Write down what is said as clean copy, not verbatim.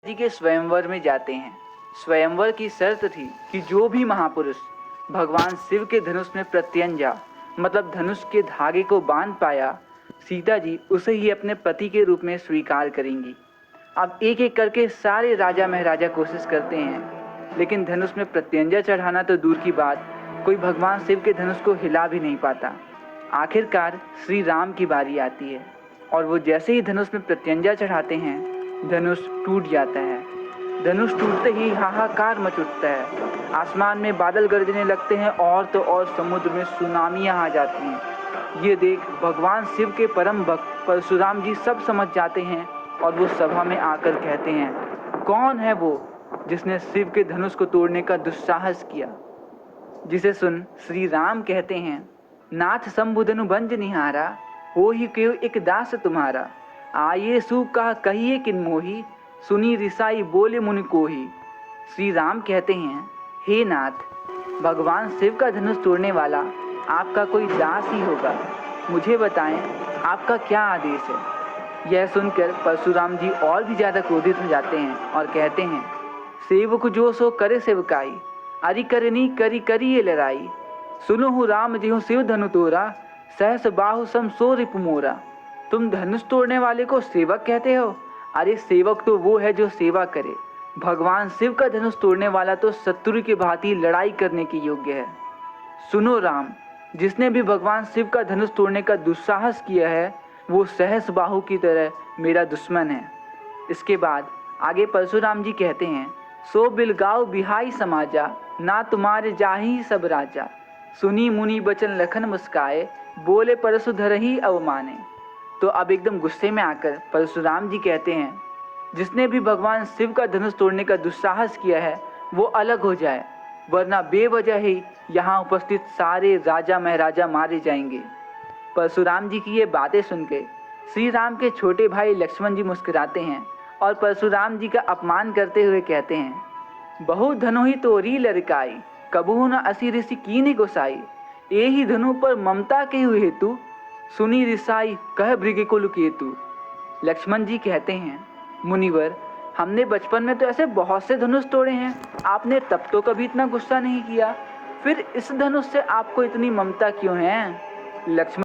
जी के स्वयंवर में जाते हैं। स्वयंवर की शर्त थी कि जो भी महापुरुष भगवान शिव के धनुष में प्रत्यंजा मतलब धनुष के धागे को बांध पाया, सीता जी उसे ही अपने पति के रूप में स्वीकार करेंगी। अब एक एक करके सारे राजा महाराजा कोशिश करते हैं, लेकिन धनुष में प्रत्यंजा चढ़ाना तो दूर की बात, कोई भगवान शिव के धनुष को हिला भी नहीं पाता। आखिरकार श्री राम की बारी आती है और वो जैसे ही धनुष में प्रत्यंजा चढ़ाते हैं, धनुष टूट जाता है। धनुष टूटते ही हाहाकार मच उठता है। आसमान में बादल गरजने लगते हैं और तो और समुद्र में सुनामियां आ जाती हैं। ये देख भगवान शिव के परम भक्त परशुराम जी सब समझ जाते हैं और वो सभा में आकर कहते हैं, कौन है वो जिसने शिव के धनुष को तोड़ने का दुस्साहस किया। जिसे सुन श्री राम कहते हैं, नाथ शंभुधनु भंज निहारा, हो ही क्यों एक दास तुम्हारा। आये सु कहा कहिए किन मोही, सुनी रिसाई बोले मुनि कोही। श्री राम कहते हैं, हे नाथ, भगवान शिव का धनुष तोड़ने वाला आपका कोई दास ही होगा। मुझे बताएं आपका क्या आदेश है। यह सुनकर परशुराम जी और भी ज़्यादा क्रोधित हो जाते हैं और कहते हैं, सेवक जो सो करे सेवकाई, अरि करनी करी करी ये लड़ाई। सुनो हूँ राम जी हूँ शिव धनु तोरा, सहस बाहु सम सो रिपु मोरा। तुम धनुष तोड़ने वाले को सेवक कहते हो? अरे सेवक तो वो है जो सेवा करे। भगवान शिव का धनुष तोड़ने वाला तो शत्रु की भांति लड़ाई करने के योग्य है। सुनो राम, जिसने भी भगवान शिव का धनुष तोड़ने का दुस्साहस किया है, वो सहस बाहु की तरह मेरा दुश्मन है। इसके बाद आगे परशुराम जी कहते हैं, सो बिलगाओ बिहाई समाजा, ना तुम्हारे जाही सब राजा। सुनी मुनि बचन लखन मुस्काए, बोले परशु धरही अवमाने। तो अब एकदम गुस्से में आकर परशुराम जी कहते हैं, जिसने भी भगवान शिव का धनुष तोड़ने का दुस्साहस किया है वो अलग हो जाए, वरना बेवजह ही यहाँ उपस्थित सारे राजा महाराजा मारे जाएंगे। परशुराम जी की ये बातें सुनकर श्री राम के छोटे भाई लक्ष्मण जी मुस्कुराते हैं और परशुराम जी का अपमान करते हुए कहते हैं, बहु धनु ही तोरी लड़काई, कबहू न असी ऋषि कीनी गोसाई। ए ही धनु पर ममता के हुए हेतु, सुनी रिसाई कह भृगु कुल केतु। लक्ष्मण जी कहते हैं, मुनिवर, हमने बचपन में तो ऐसे बहुत से धनुष तोड़े हैं, आपने तब तो कभी इतना गुस्सा नहीं किया, फिर इस धनुष से आपको इतनी ममता क्यों है। लक्ष्मण